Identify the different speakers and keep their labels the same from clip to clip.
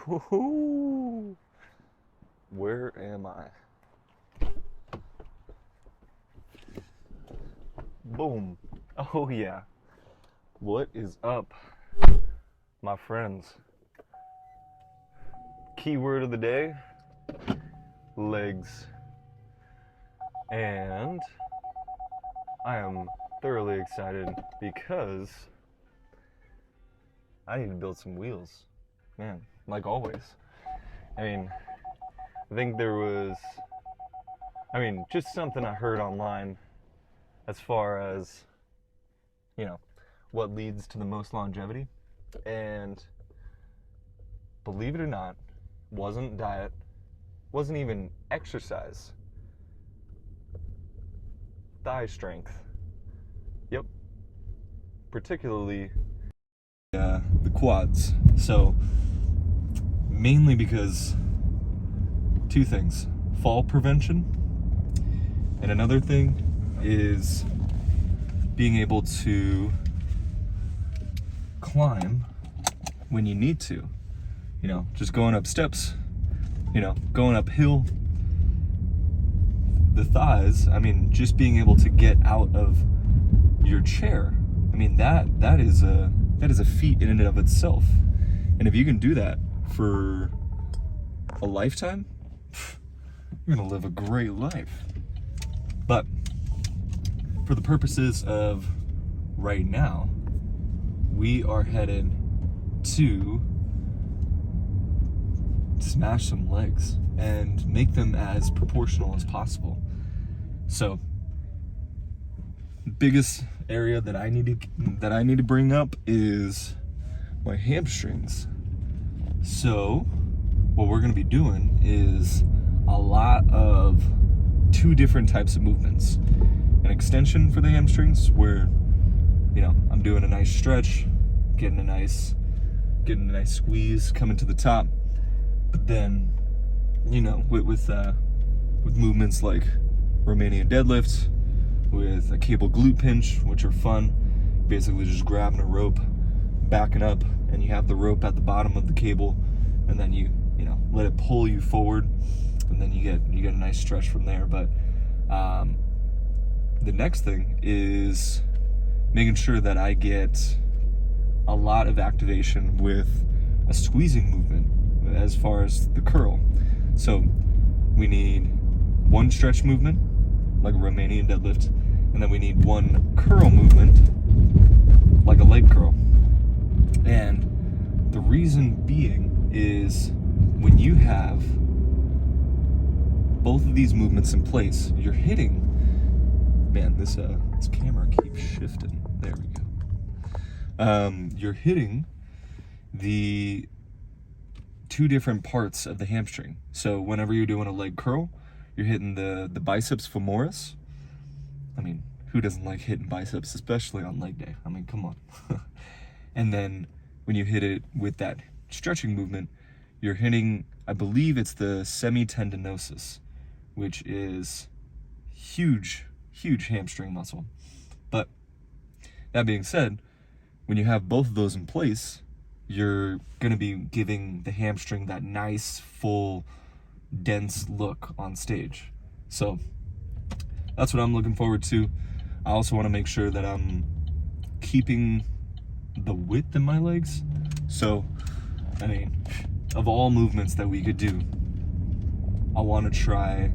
Speaker 1: Woohoo! Where am I? Boom. Oh yeah. What is up, my friends? Keyword of the day, legs. And I am thoroughly excited because I need to build some wheels. Man, like always. I think there was, just something I heard online as far as, what leads to the most longevity. And believe it or not, wasn't diet, wasn't even exercise. Thigh strength. Yep. Particularly the quads. So mainly because two things: fall prevention, and another thing is being able to climb when you need to. Just going up steps, going uphill. The thighs, just being able to get out of your chair. That is a feat in and of itself. And if you can do that for a lifetime, you're gonna live a great life. But for the purposes of right now, we are headed to smash some legs and make them as proportional as possible. So, biggest area that I need to bring up is my hamstrings. So, what we're going to be doing is a lot of two different types of movements. An extension for the hamstrings, where I'm doing a nice stretch, getting a nice squeeze coming to the top. But then, with movements like Romanian deadlift, with a cable glute pinch, which are fun, basically just grabbing a rope, backing up, and you have the rope at the bottom of the cable, and then you let it pull you forward, and then you get a nice stretch from there. But the next thing is making sure that I get a lot of activation with a squeezing movement as far as the curl. So we need one stretch movement, like a Romanian deadlift, and then we need one curl movement, like a leg curl. And the reason being is when you have both of these movements in place, you're hitting, this camera keeps shifting. There we go. You're hitting the two different parts of the hamstring. So whenever you're doing a leg curl, you're hitting the biceps femoris. Who doesn't like hitting biceps, especially on leg day? Come on. And then when you hit it with that stretching movement, you're hitting, I believe it's the semitendinosus, which is huge hamstring muscle. But that being said, when you have both of those in place, you're going to be giving the hamstring that nice, full, dense look on stage. So that's what I'm looking forward to. I also want to make sure that I'm keeping the width in my legs. So, of all movements that we could do, I want to try,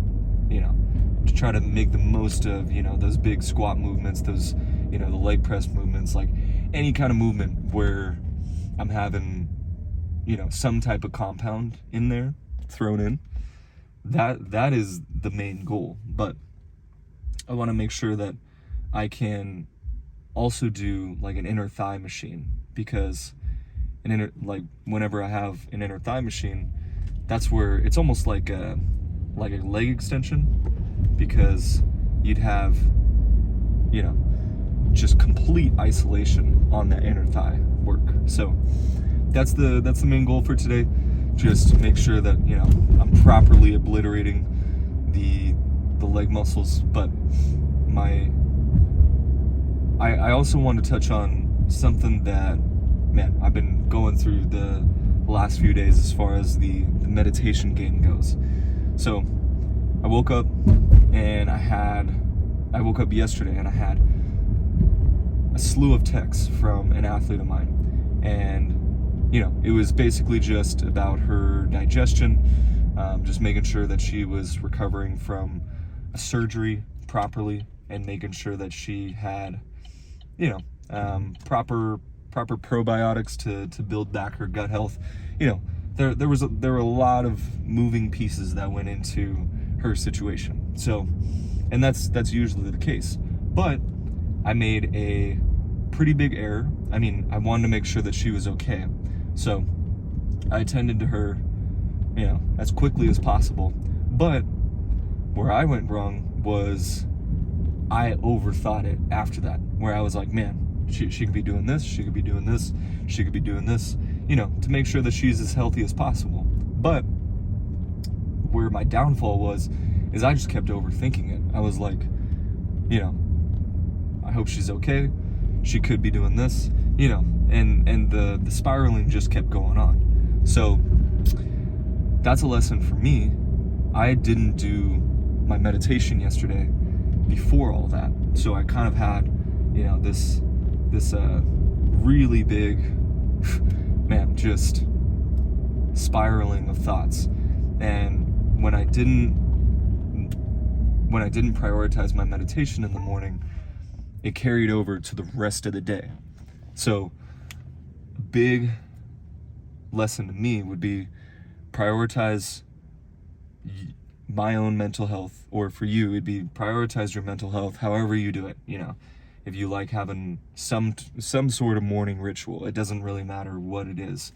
Speaker 1: to make the most of, those big squat movements, those, the leg press movements, like any kind of movement where I'm having, some type of compound in there thrown in. That is the main goal. But I want to make sure that I can also do like an inner thigh machine, because whenever I have an inner thigh machine, that's where it's almost like a leg extension, because you'd have, just complete isolation on that inner thigh work. So that's the main goal for today. Just make sure that I'm properly obliterating the leg muscles. But I also want to touch on something that, I've been going through the the last few days as far as the meditation game goes. So I woke up yesterday and I had a slew of texts from an athlete of mine, and it was basically just about her digestion, just making sure that she was recovering from a surgery properly, and making sure that she had proper probiotics to build back her gut health. There were a lot of moving pieces that went into her situation. So, and that's usually the case. But I made a pretty big error. I wanted to make sure that she was okay. So I attended to her, as quickly as possible. But where I went wrong was I overthought it after that, where I was like, man, she could be doing this, she could be doing this, she could be doing this, to make sure that she's as healthy as possible. But where my downfall is I just kept overthinking it. I was like, I hope she's okay, she could be doing this, and the spiraling just kept going on. So that's a lesson for me. I didn't do my meditation yesterday before all that, so I kind of had this really big just spiraling of thoughts. And when I didn't prioritize my meditation in the morning, it carried over to the rest of the day. So a big lesson to me would be prioritize my own mental health, or for you, it'd be prioritize your mental health however you do it. If you like having some sort of morning ritual, it doesn't really matter what it is.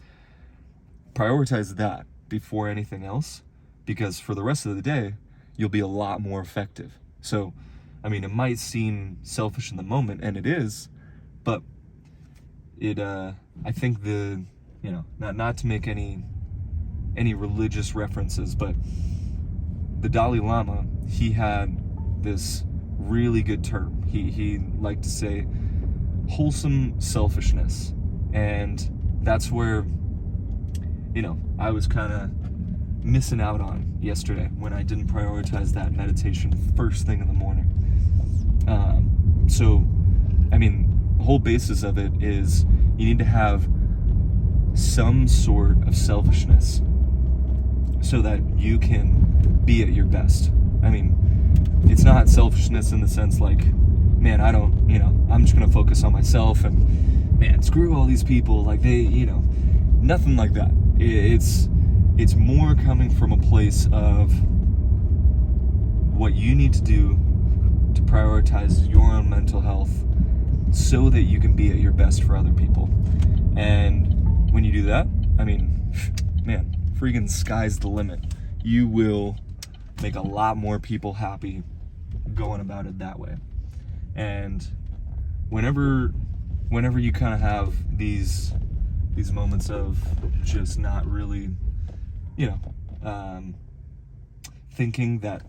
Speaker 1: Prioritize that before anything else, because for the rest of the day, you'll be a lot more effective. So, it might seem selfish in the moment, and it is, but I think not to make any religious references, but the Dalai Lama, he had this really good term. He liked to say wholesome selfishness, and that's where I was kind of missing out on yesterday when I didn't prioritize that meditation first thing in the morning. So the whole basis of it is you need to have some sort of selfishness so that you can be at your best. It's not selfishness in the sense like, man, I'm just gonna focus on myself and, man, screw all these people, like nothing like that. It's more coming from a place of what you need to do to prioritize your own mental health so that you can be at your best for other people. And when you do that, man, freaking sky's the limit. You will make a lot more people happy going about it that way. And whenever you kind of have these moments of just not really thinking that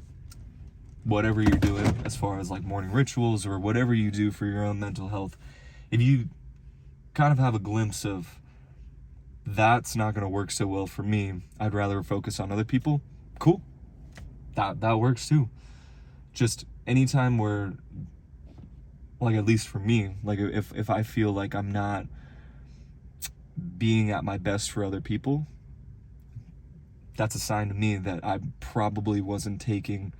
Speaker 1: whatever you're doing as far as like morning rituals or whatever you do for your own mental health, if you kind of have a glimpse of that's not going to work so well for me, I'd rather focus on other people, cool, that works too. Just anytime where, like, at least for me, like if I feel like I'm not being at my best for other people, that's a sign to me that I probably wasn't taking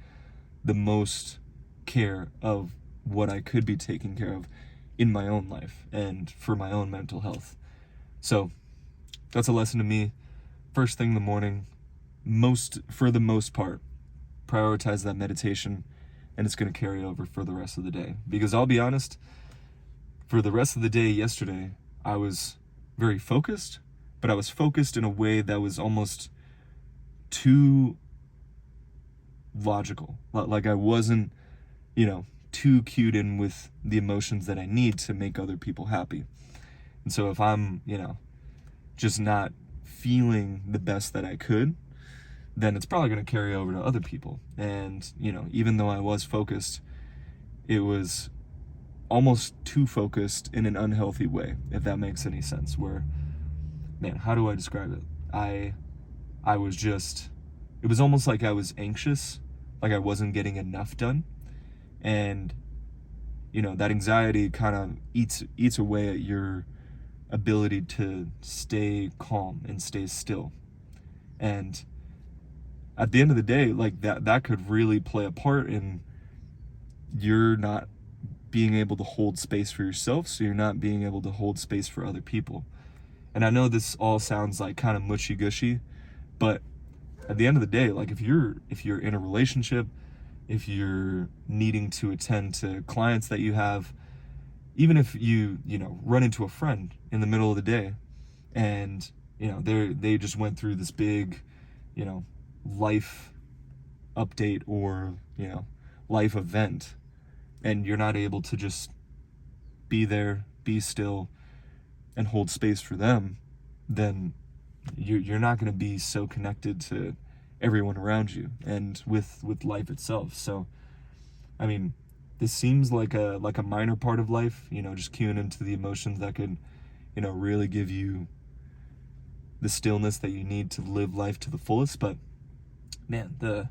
Speaker 1: the most care of what I could be taking care of in my own life and for my own mental health. So that's a lesson to me. First thing in the morning, for the most part, prioritize that meditation, and it's going to carry over for the rest of the day. Because I'll be honest, for the rest of the day yesterday, I was very focused, but I was focused in a way that was almost too logical. Like I wasn't, too cued in with the emotions that I need to make other people happy. And so if I'm, just not feeling the best that I could, then it's probably going to carry over to other people. And, even though I was focused, it was almost too focused in an unhealthy way, if that makes any sense, where man, how do I describe it? I was just, it was almost like I was anxious, like I wasn't getting enough done. And, you know, that anxiety kind of eats away at your ability to stay calm and stay still. And at the end of the day, like that could really play a part in you're not being able to hold space for yourself, so you're not being able to hold space for other people. And I know this all sounds like kind of mushy-gushy, but at the end of the day, like if you're in a relationship, if you're needing to attend to clients that you have, even if you know, run into a friend in the middle of the day and, you know, they just went through this big, you know, life update or, you know, life event, and you're not able to just be there, be still, and hold space for them, then you're not going to be so connected to everyone around you and with life itself. So, I mean, this seems like a minor part of life, you know, just cueing into the emotions that could, you know, really give you the stillness that you need to live life to the fullest. But man, the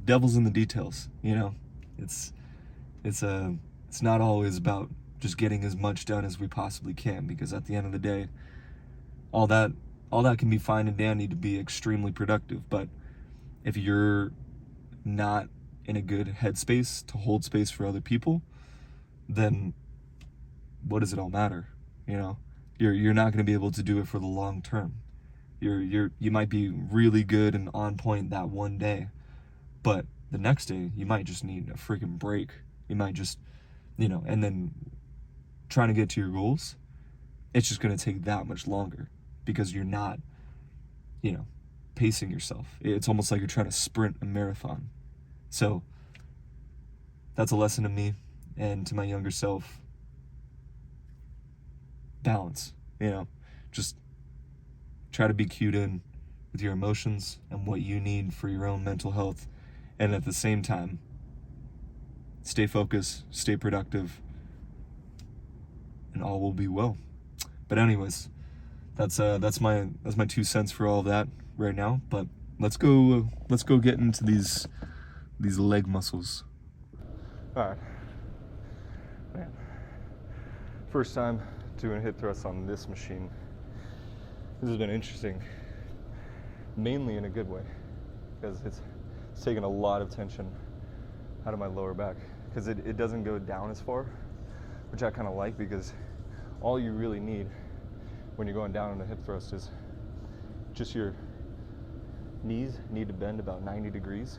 Speaker 1: devil's in the details, you know. It's not always about just getting as much done as we possibly can, because at the end of the day, all that can be fine and dandy to be extremely productive, but if you're not in a good headspace to hold space for other people, then what does it all matter? You know, you're not going to be able to do it for the long term. You might be really good and on point that one day, but the next day you might just need a freaking break. You might just, you know, and then trying to get to your goals, it's just going to take that much longer because you're not, you know, pacing yourself. It's almost like you're trying to sprint a marathon. So that's a lesson to me and to my younger self. Balance, you know, just try to be cued in with your emotions and what you need for your own mental health, and at the same time stay focused, stay productive, and all will be well. But anyways, that's my 2 cents for all of that right now. But let's go get into these leg muscles. All right, man. First time doing hip thrusts on this machine. This has been interesting, mainly in a good way, because it's taken a lot of tension out of my lower back, because it doesn't go down as far, which I kind of like, because all you really need when you're going down on a hip thrust is just your knees need to bend about 90 degrees,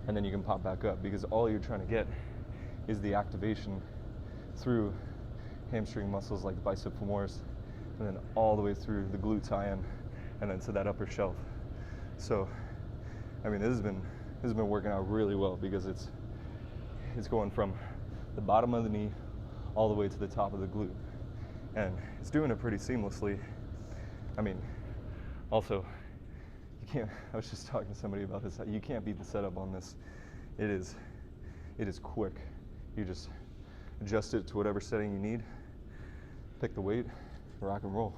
Speaker 1: and then you can pop back up, because all you're trying to get is the activation through hamstring muscles like the bicep femoris, and then all the way through the gluteus, and then to that upper shelf. So, I mean, this has been working out really well, because it's going from the bottom of the knee all the way to the top of the glute, and it's doing it pretty seamlessly. I mean, also, you can't. I was just talking to somebody about this. You can't beat the setup on this. It is quick. You just adjust it to whatever setting you need. Pick the weight, rock and roll.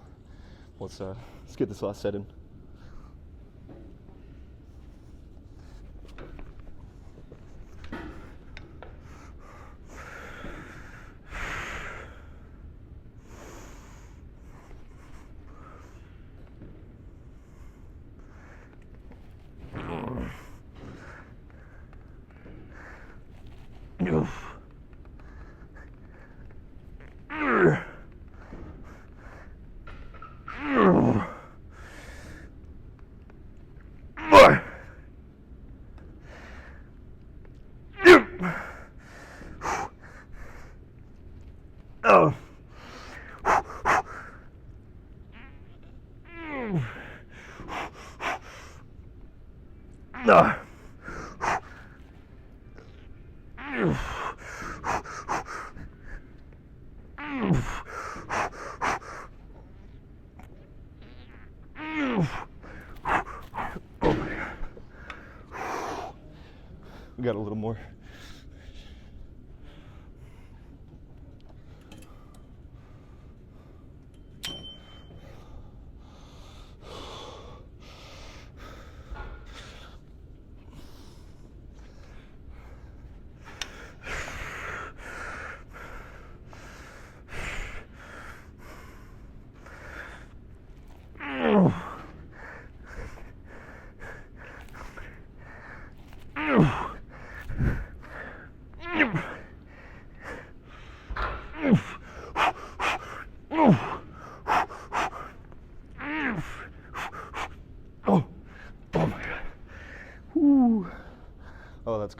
Speaker 1: Let's get this last set in. We got a little more.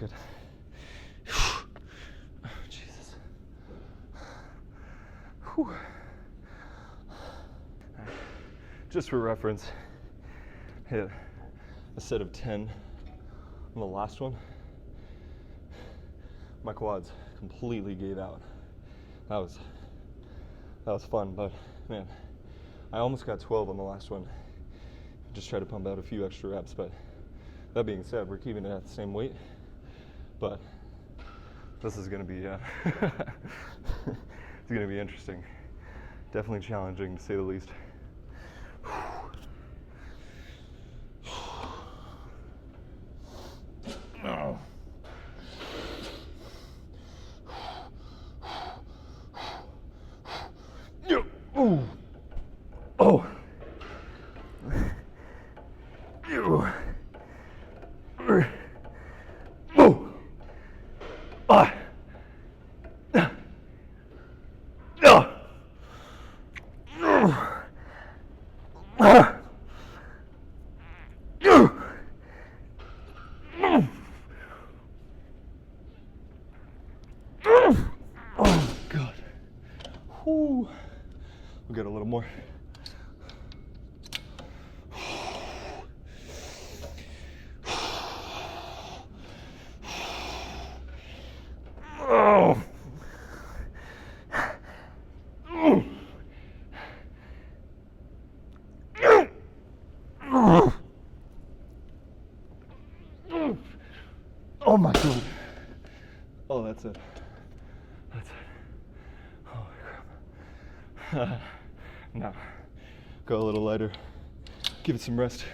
Speaker 1: Good. Oh, Jesus. Whew. Just for reference, hit a set of 10 on the last one. My quads completely gave out. That was fun, but man, I almost got 12 on the last one. Just try to pump out a few extra reps, but that being said, we're keeping it at the same weight, but this is gonna be, it's gonna be interesting. Definitely challenging, to say the least. Oh. Ooh. Oh. Oh. Ah. Oh God. Whew. We'll get a little more. Oh. Oh my God. Oh, that's it. That's it. Holy crap. No. Go a little lighter. Give it some rest.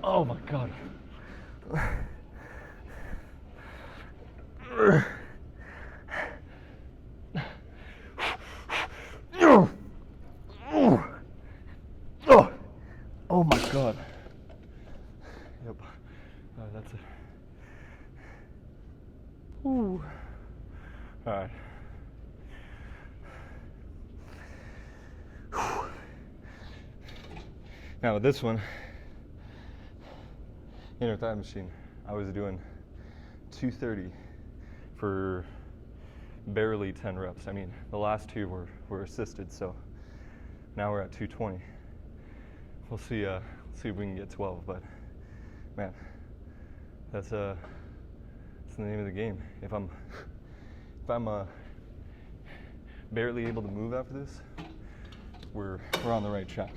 Speaker 1: Oh my God. Oh my God. Yep. That's it. Ooh. All right. Now with this one, inner thigh machine, I was doing 230 for barely 10 reps. I mean, the last two were assisted, so now we're at 220. We'll see if we can get 12, but man, that's the name of the game. If I'm barely able to move after this, we're on the right track.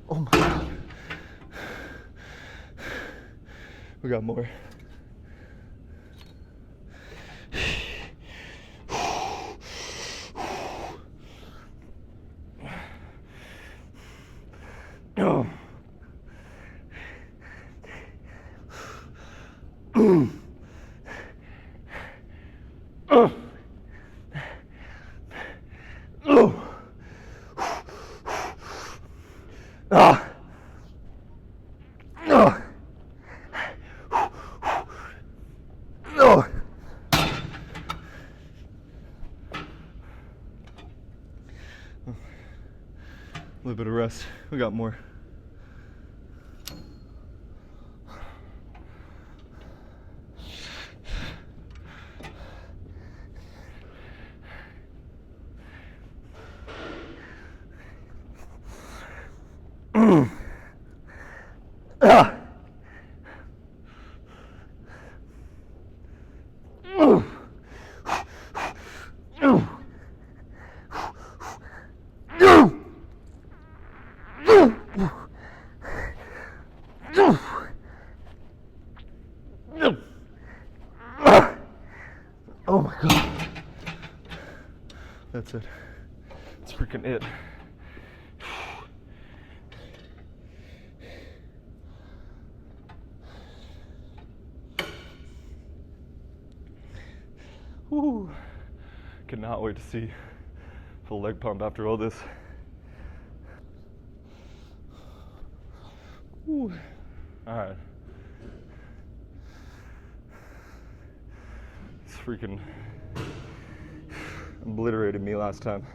Speaker 1: Oh my God. We got more. Oh. little bit of rest. We got more. Oh my God. That's it. It's freaking it. Woo. Cannot wait to see full leg pump after all this. Woo. All right. It's freaking obliterated me last time.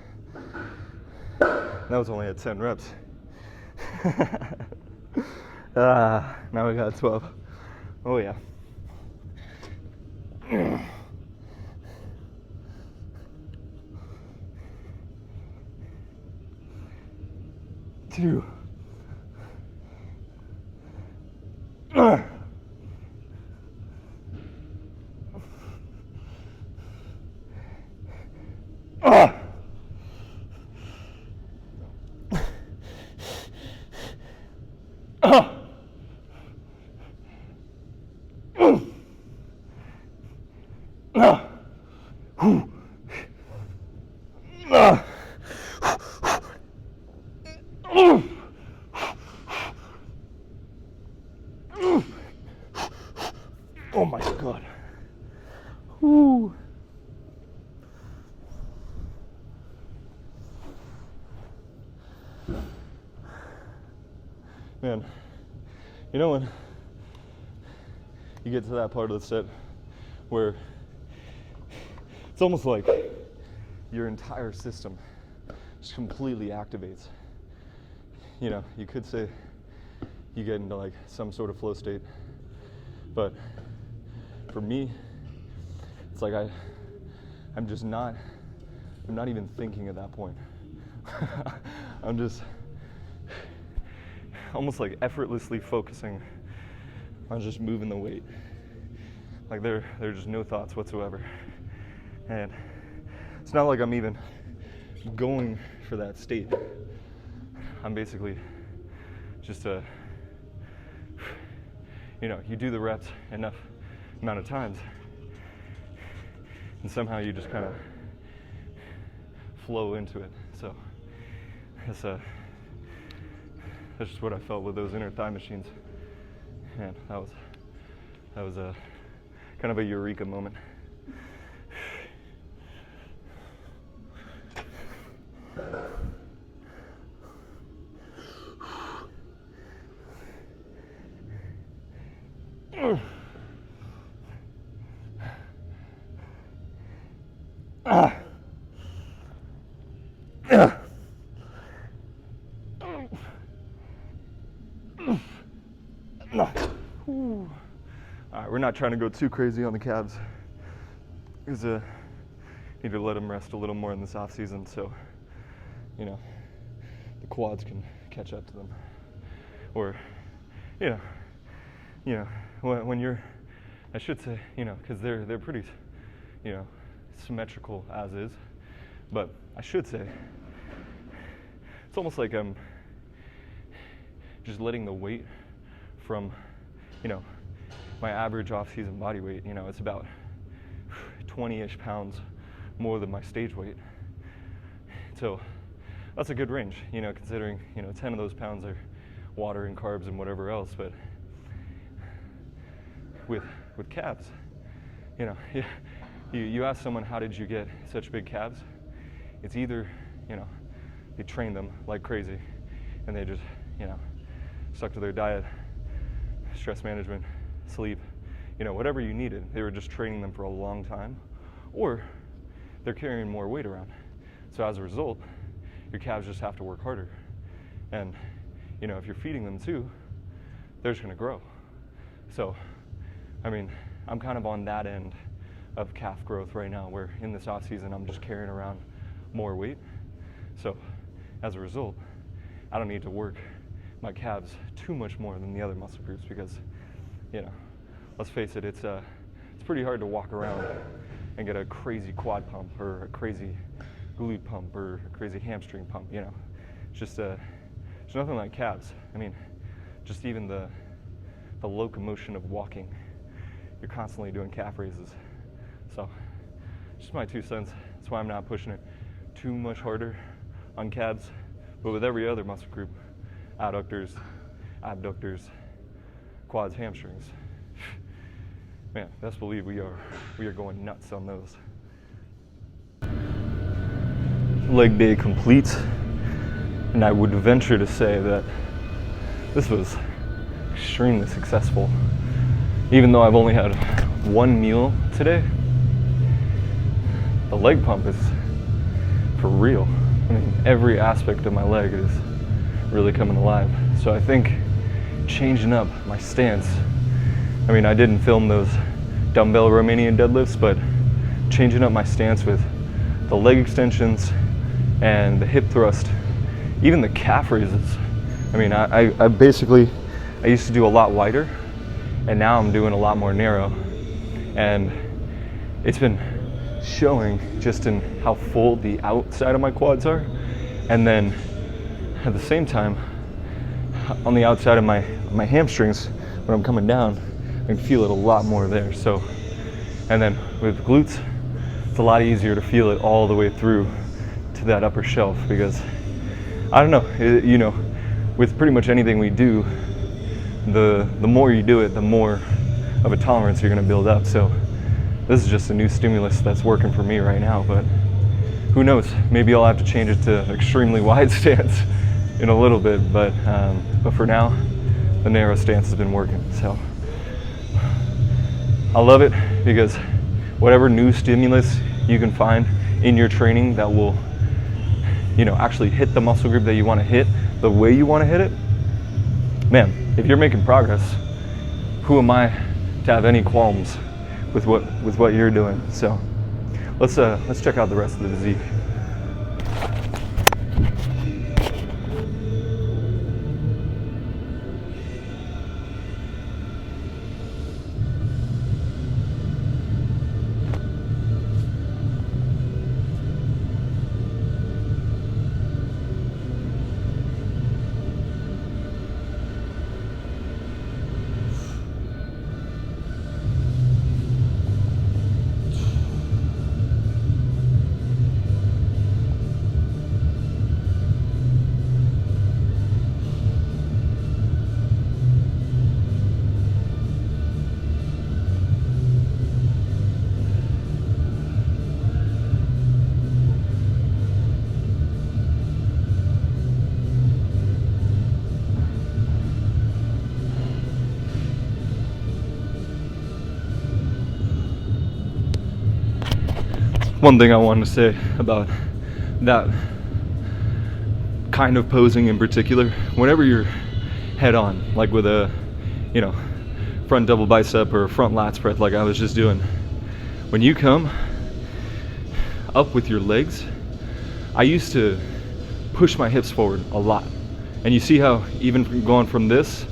Speaker 1: That was only at 10 reps. Now we got 12. Oh yeah. 2. Oh my God. Woo. Man, you know when you get to that part of the set where it's almost like your entire system just completely activates. You know, you could say you get into like some sort of flow state, but for me, it's like I'm not even thinking at that point. I'm just almost like effortlessly focusing on just moving the weight. Like there are just no thoughts whatsoever. And it's not like I'm even going for that state. I'm basically just you do the reps enough amount of times and somehow you just kind of flow into it. So that's just what I felt with those inner thigh machines. And that was a kind of a eureka moment. All right, we're not trying to go too crazy on the calves because need to let them rest a little more in this off season, so the quads can catch up to them, or when you're, I should say, because they're pretty symmetrical as is, but I should say it's almost like I'm just letting the weight from my average off-season body weight, it's about 20-ish pounds more than my stage weight. So that's a good range, considering 10 of those pounds are water and carbs and whatever else. But with calves, you ask someone, how did you get such big calves? It's either they train them like crazy and they just stuck to their diet, stress management, sleep, whatever you needed. They were just training them for a long time, or they're carrying more weight around. So as a result, your calves just have to work harder.
Speaker 2: And, you know, if you're feeding them too, they're just gonna grow. So, I mean, I'm kind of on that end of calf growth right now, where in this off season, I'm just carrying around more weight. So, as a result, I don't need to work my calves too much more than the other muscle groups, because, you know, let's face it, it's pretty hard to walk around and get a crazy quad pump or a crazy glute pump or a crazy hamstring pump, you know. It's just there's nothing like calves. I mean, just even the locomotion of walking, you're constantly doing calf raises. So, just my 2 cents. That's why I'm not pushing it too much harder on calves, but with every other muscle group, adductors, abductors, quads, hamstrings, man, best believe we are going nuts on those. Leg day complete, and I would venture to say that this was extremely successful. Even though I've only had 1 meal today, the leg pump is for real. I mean, every aspect of my leg is really coming alive. So I think changing up my stance, I mean, I didn't film those dumbbell Romanian deadlifts, but changing up my stance with the leg extensions and the hip thrust, even the calf raises. I mean, I basically, I used to do a lot wider, and now I'm doing a lot more narrow. And it's been showing just in how full the outside of my quads are. And then at the same time, on the outside of my hamstrings, when I'm coming down, I can feel it a lot more there. So, and then with glutes, it's a lot easier to feel it all the way through to that upper shelf, because I don't know, you know, with pretty much anything we do, the more you do it, the more of a tolerance you're gonna build up. So this is just a new stimulus that's working for me right now, but who knows, maybe I'll have to change it to extremely wide stance in a little bit, but for now, the narrow stance has been working. So I love it, because whatever new stimulus you can find in your training that will, you know, actually hit the muscle group that you want to hit the way you want to hit it, man, if you're making progress, who am I to have any qualms with what you're doing? So let's check out the rest of the physique. One thing I wanted to say about that kind of posing in particular, whenever you're head on, like with a, you know, front double bicep or front lat spread like I was just doing, when you come up with your legs, I used to push my hips forward a lot. And you see how even going from this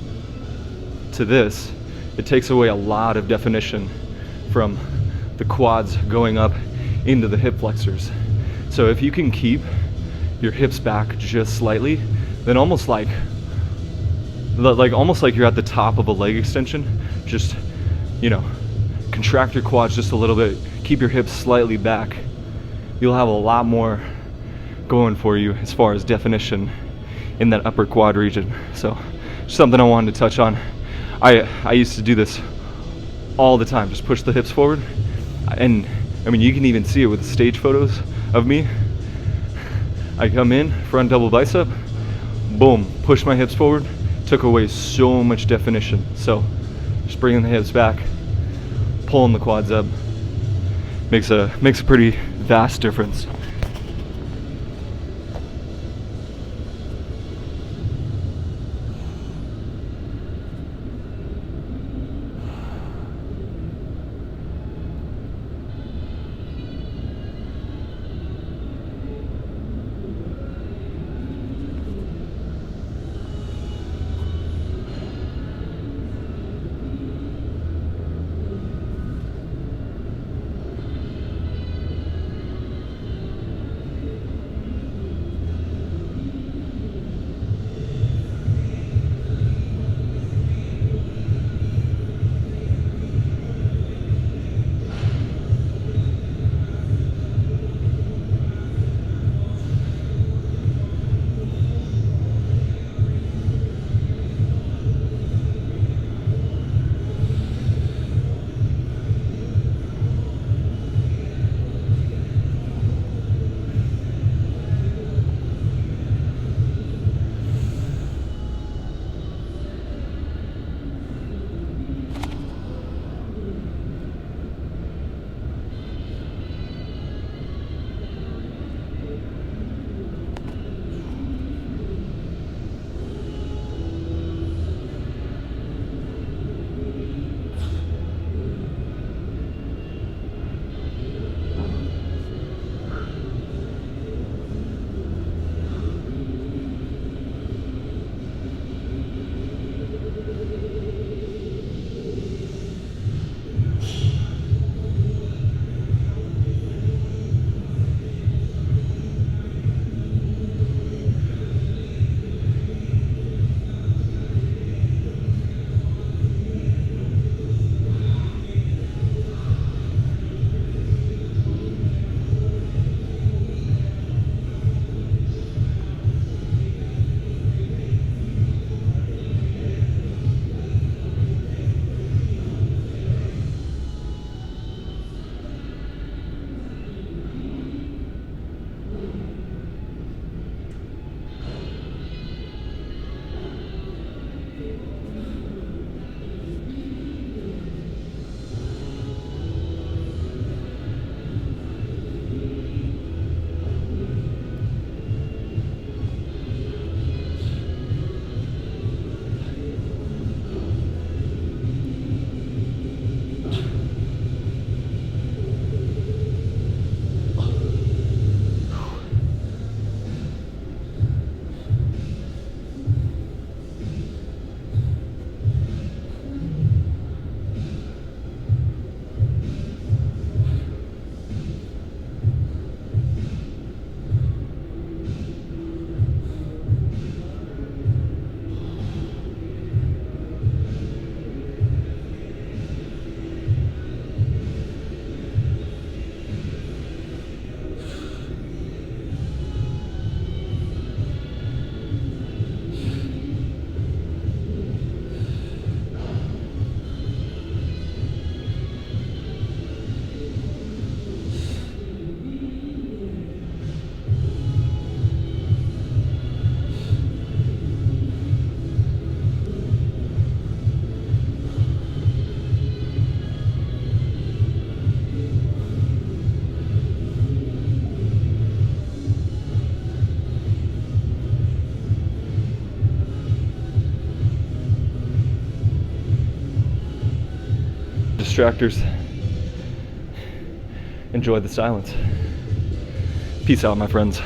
Speaker 2: to this, it takes away a lot of definition from the quads going up into the hip flexors. So if you can keep your hips back just slightly, then almost like you're at the top of a leg extension, just, you know, contract your quads just a little bit, keep your hips slightly back, you'll have a lot more going for you as far as definition in that upper quad region. So something I wanted to touch on. I used to do this all the time, just push the hips forward, and I mean, you can even see it with the stage photos of me. I come in, front double bicep, boom, push my hips forward, took away so much definition. So just bringing the hips back, pulling the quads up, makes a pretty vast difference. distractors. Enjoy the silence. Peace out, my friends.